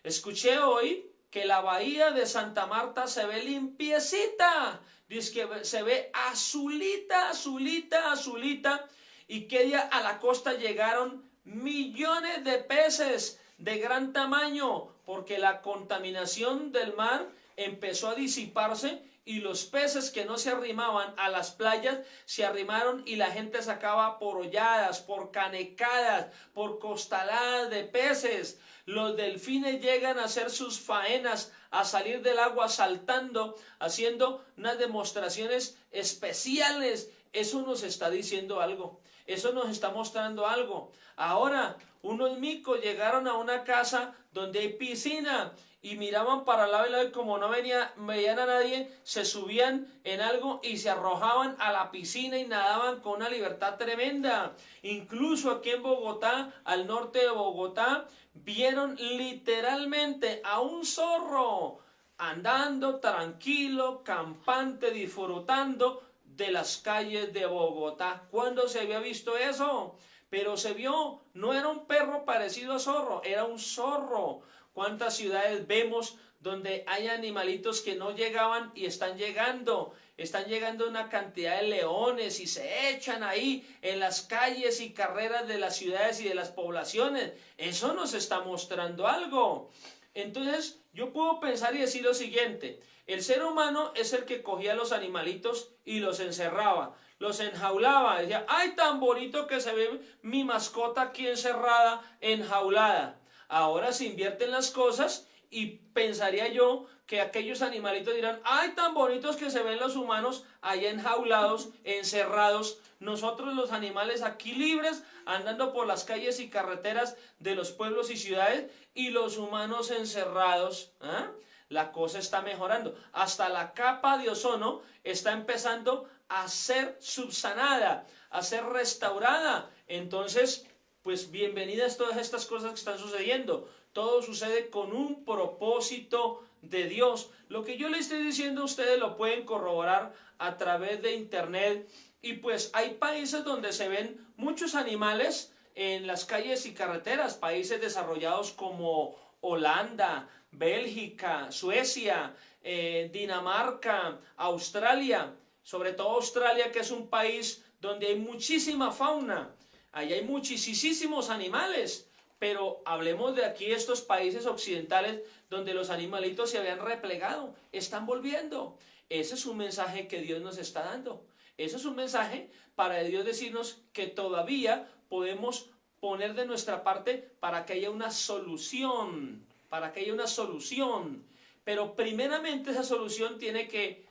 Escuché hoy que la bahía de Santa Marta se ve limpiecita, dice que se ve azulita, azulita, azulita, y que ya a la costa llegaron millones de peces de gran tamaño, porque la contaminación del mar empezó a disiparse y los peces que no se arrimaban a las playas se arrimaron y la gente sacaba por holladas, por canecadas, por costaladas de peces. Los delfines llegan a hacer sus faenas, a salir del agua saltando, haciendo unas demostraciones especiales. Eso nos está diciendo algo. Eso nos está mostrando algo. Ahora, unos micos llegaron a una casa donde hay piscina y miraban para el lado y lado y como no veían a nadie, se subían en algo y se arrojaban a la piscina y nadaban con una libertad tremenda. Incluso aquí en Bogotá, al norte de Bogotá, vieron literalmente a un zorro andando tranquilo, campante, disfrutando de las calles de Bogotá. ¿Cuándo se había visto eso? Pero se vio, no era un perro parecido a zorro, era un zorro. ¿Cuántas ciudades vemos donde hay animalitos que no llegaban y están llegando? Están llegando una cantidad de leones y se echan ahí en las calles y carreras de las ciudades y de las poblaciones. Eso nos está mostrando algo. Entonces, yo puedo pensar y decir lo siguiente. El ser humano es el que cogía los animalitos y los encerraba, los enjaulaba. Decía, ¡ay, tan bonito que se ve mi mascota aquí encerrada, enjaulada! Ahora se invierten las cosas y pensaría yo que aquellos animalitos dirán, ¡ay, tan bonitos que se ven los humanos allá enjaulados, encerrados! Nosotros los animales aquí libres, andando por las calles y carreteras de los pueblos y ciudades, y los humanos encerrados. ¿Ah? La cosa está mejorando. Hasta la capa de ozono está empezando a ser subsanada, a ser restaurada. Entonces, pues bienvenidas todas estas cosas que están sucediendo. Todo sucede con un propósito de Dios. Lo que yo le estoy diciendo a ustedes lo pueden corroborar a través de internet. Y pues hay países donde se ven muchos animales en las calles y carreteras. Países desarrollados como Holanda, Bélgica, Suecia, Dinamarca, Australia. Sobre todo Australia, que es un país donde hay muchísima fauna. Allí hay muchísimos animales, pero hablemos de aquí, estos países occidentales, donde los animalitos se habían replegado, están volviendo. Ese es un mensaje que Dios nos está dando. Ese es un mensaje para Dios decirnos que todavía podemos poner de nuestra parte para que haya una solución, Pero primeramente esa solución tiene que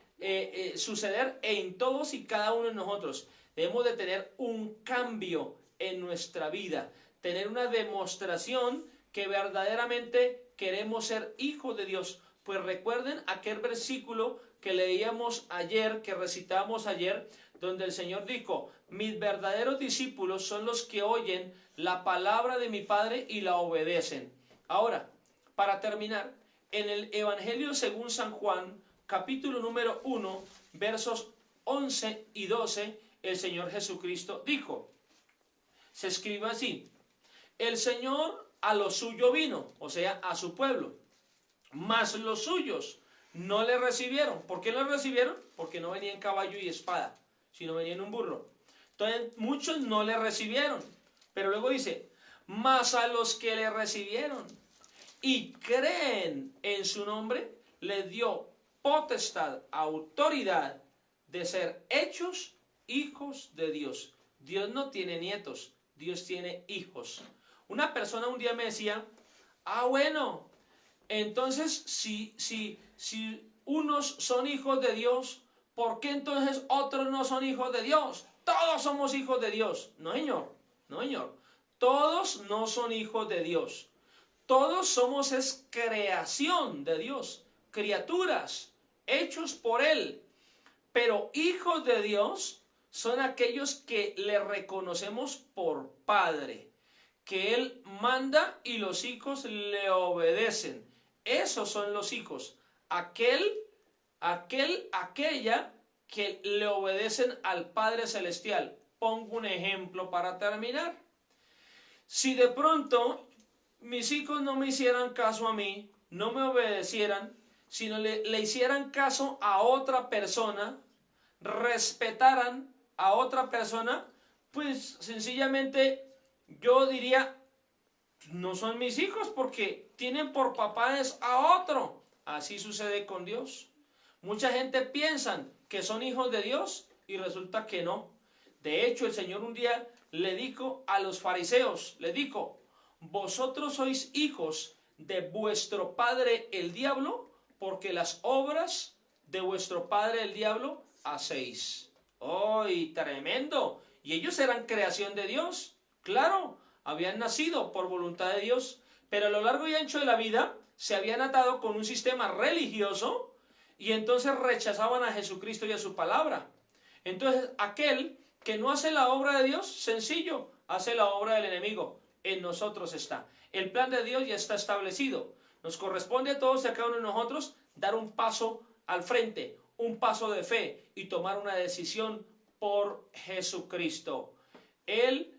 suceder en todos y cada uno de nosotros. Debemos de tener un cambio en nuestra vida, tener una demostración que verdaderamente queremos ser hijos de Dios. Pues recuerden aquel versículo que leíamos ayer, que recitamos ayer, donde el Señor dijo: mis verdaderos discípulos son los que oyen la palabra de mi Padre y la obedecen. Ahora, para terminar, en el Evangelio según San Juan, capítulo número 1, versos 11 y 12, el Señor Jesucristo dijo, se escribe así: el Señor a lo suyo vino, o sea, a su pueblo, mas los suyos no le recibieron. ¿Por qué no le recibieron? Porque no venía en caballo y espada, sino venía en un burro. Entonces muchos no le recibieron, pero luego dice, mas a los que le recibieron y creen en su nombre, les dio potestad, autoridad de ser hechos hijos de Dios. Dios no tiene nietos, Dios tiene hijos. Una persona un día me decía, bueno, entonces si unos son hijos de Dios, ¿por qué entonces otros no son hijos de Dios? Todos somos hijos de Dios. No, señor, no, señor. Todos no son hijos de Dios. Todos somos creación de Dios, criaturas, hechos por Él. Pero hijos de Dios son aquellos que le reconocemos por Padre, que Él manda y los hijos le obedecen. Esos son los hijos. Aquella que le obedecen al Padre Celestial. Pongo un ejemplo para terminar. Si de pronto mis hijos no me hicieran caso a mí, no me obedecieran, sino le hicieran caso a otra persona, respetaran a otra persona, pues sencillamente yo diría, no son mis hijos porque tienen por papás a otro. Así sucede con Dios. Mucha gente piensa que son hijos de Dios y resulta que no. De hecho, el Señor un día le dijo a los fariseos, le dijo, vosotros sois hijos de vuestro padre el diablo, porque las obras de vuestro padre el diablo hacéis. ¡Ay, tremendo! Y ellos eran creación de Dios. Claro, habían nacido por voluntad de Dios, pero a lo largo y ancho de la vida se habían atado con un sistema religioso y entonces rechazaban a Jesucristo y a su palabra. Entonces, aquel que no hace la obra de Dios, sencillo, hace la obra del enemigo. En nosotros está. El plan de Dios ya está establecido. Nos corresponde a todos y a cada uno de nosotros dar un paso al frente, un paso de fe y tomar una decisión por Jesucristo. Él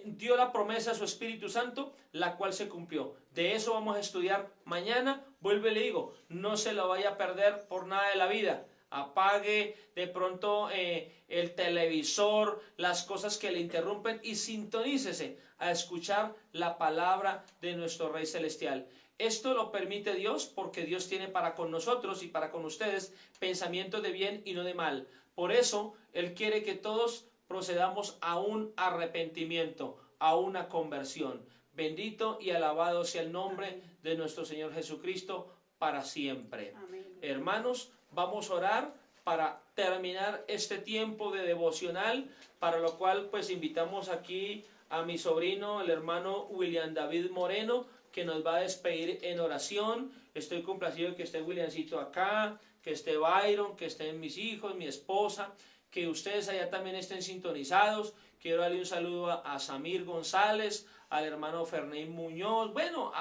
dio la promesa a su Espíritu Santo, la cual se cumplió. De eso vamos a estudiar mañana. Vuelvo y le digo, no se lo vaya a perder por nada de la vida. Apague de pronto el televisor, las cosas que le interrumpen y sintonícese a escuchar la palabra de nuestro Rey Celestial. Esto lo permite Dios porque Dios tiene para con nosotros y para con ustedes pensamientos de bien y no de mal. Por eso Él quiere que todos procedamos a un arrepentimiento, a una conversión. Bendito y alabado sea el nombre de nuestro Señor Jesucristo para siempre. Amén. Hermanos, vamos a orar para terminar este tiempo de devocional, para lo cual pues invitamos aquí a mi sobrino, el hermano William David Moreno, que nos va a despedir en oración. Estoy complacido de que esté Williamcito acá, que esté Byron, que estén mis hijos, mi esposa, que ustedes allá también estén sintonizados. Quiero darle un saludo a Samir González, al hermano Ferney Muñoz. Bueno,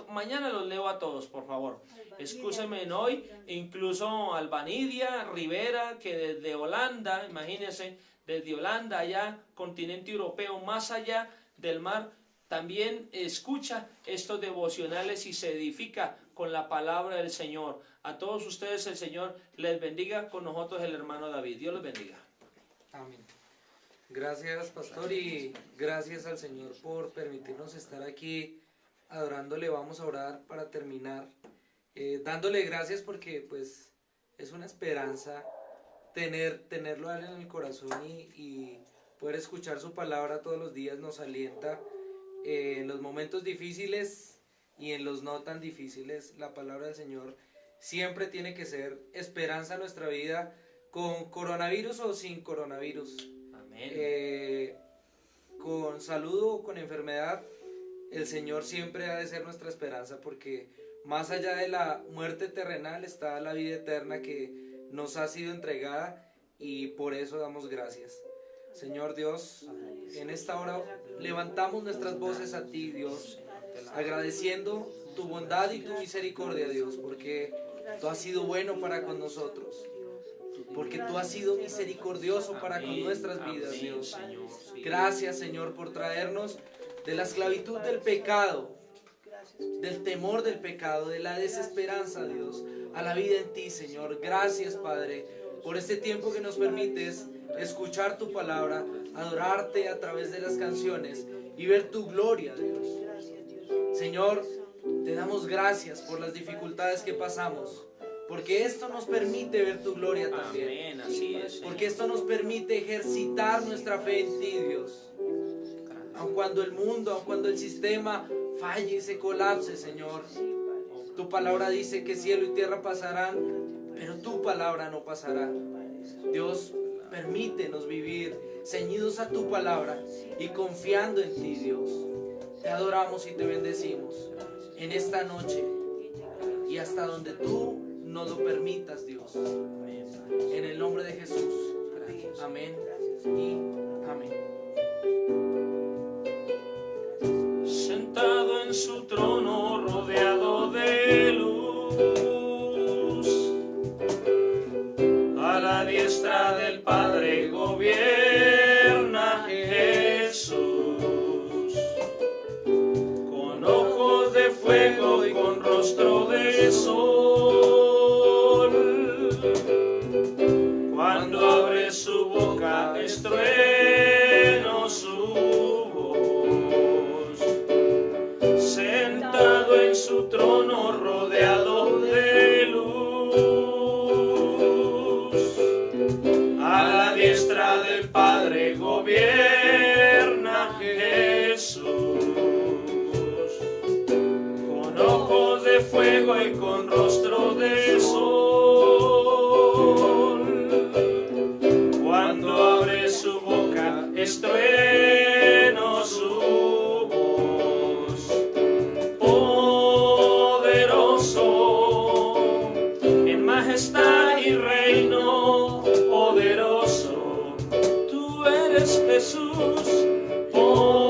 mañana los leo a todos, por favor. Excúsenme en hoy, incluso Albanidia Rivera, que desde Holanda, imagínense, desde Holanda, allá, continente europeo, más allá del mar, también escucha estos devocionales y se edifica con la palabra del Señor. A todos ustedes el Señor les bendiga, con nosotros el hermano David. Dios los bendiga. Amén. Gracias, pastor, y gracias al Señor por permitirnos estar aquí adorándole. Vamos a orar para terminar, dándole gracias porque pues es una esperanza tenerlo a él en el corazón y poder escuchar su palabra todos los días nos alienta en los momentos difíciles y en los no tan difíciles. La palabra del Señor siempre tiene que ser esperanza en nuestra vida, con coronavirus o sin coronavirus. Amén. Con salud o con enfermedad, el Señor siempre ha de ser nuestra esperanza, porque más allá de la muerte terrenal está la vida eterna que nos ha sido entregada, y por eso damos gracias. Señor Dios, en esta hora levantamos nuestras voces a ti, Dios, agradeciendo tu bondad y tu misericordia, Dios, porque tú has sido bueno para con nosotros, porque tú has sido misericordioso para con nuestras vidas, Amén, Dios. Señor, sí. Gracias, Señor, por traernos de la esclavitud del pecado, del temor del pecado, de la desesperanza, Dios, a la vida en ti, Señor. Gracias, Padre, por este tiempo que nos permites escuchar tu palabra, adorarte a través de las canciones y ver tu gloria, Dios. Señor, te damos gracias por las dificultades que pasamos, porque esto nos permite ver tu gloria también. Amén, así es, Señor. Porque esto nos permite ejercitar nuestra fe en ti, Dios. Aun cuando el mundo, aun cuando el sistema falle y se colapse, Señor, tu palabra dice que cielo y tierra pasarán, pero tu palabra no pasará. Dios, permítenos vivir ceñidos a tu palabra y confiando en ti, Dios. Te adoramos y te bendecimos en esta noche y hasta donde tú nos lo permitas, Dios. En el nombre de Jesús. Amén y amén. Sentado en su trono rodeado de luz, a la diestra del Padre gobierna Jesús, con ojos de fuego y con rostro de sol. Cuando abre su boca es trueno su voz. Sentado en su trono rodeado de luz, a la diestra del Padre gobierna Jesús, con ojos de fuego y con rostro de sol. Cuando abre su boca es trueno su voz. Poderoso en majestad y reino, poderoso tú eres Jesús. Poderoso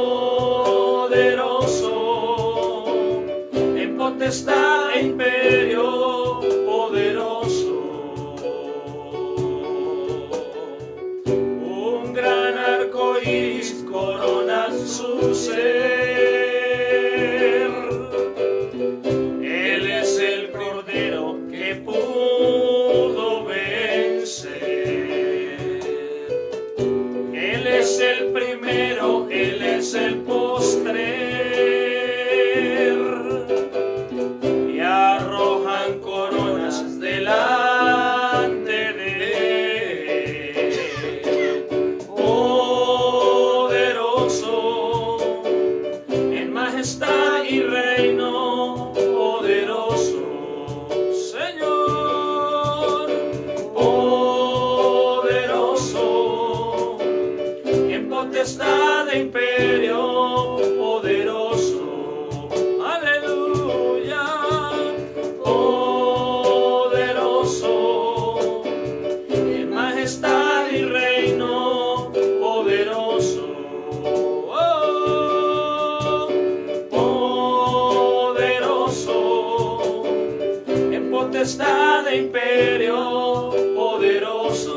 en potestad e imperio, poderoso. Un gran arco iris corona su ser. Él es el Cordero que pudo vencer. Él es el primero, Él es el postrer. Y arrojan coronas delante de Él. Poderoso en majestad y reino, poderoso Señor. Poderoso en potestad de imperio, poderoso. Aleluya. Poderoso en majestad y reino, poderoso. Oh, poderoso en potestad de imperio, poderoso.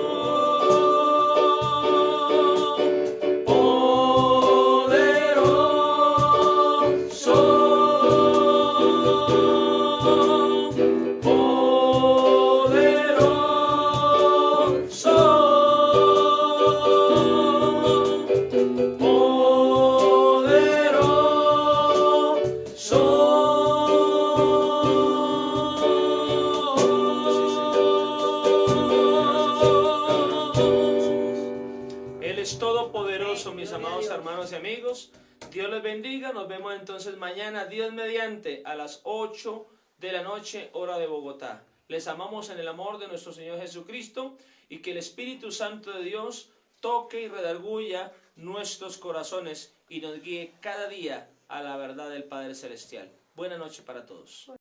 Él es todopoderoso, mis amados hermanos y amigos. Dios les bendiga. Nos vemos entonces mañana, Dios mediante, a las 8 de la noche, hora de Bogotá. Les amamos en el amor de nuestro Señor Jesucristo, y que el Espíritu Santo de Dios toque y redarguya nuestros corazones y nos guíe cada día a la verdad del Padre Celestial. Buena noche para todos.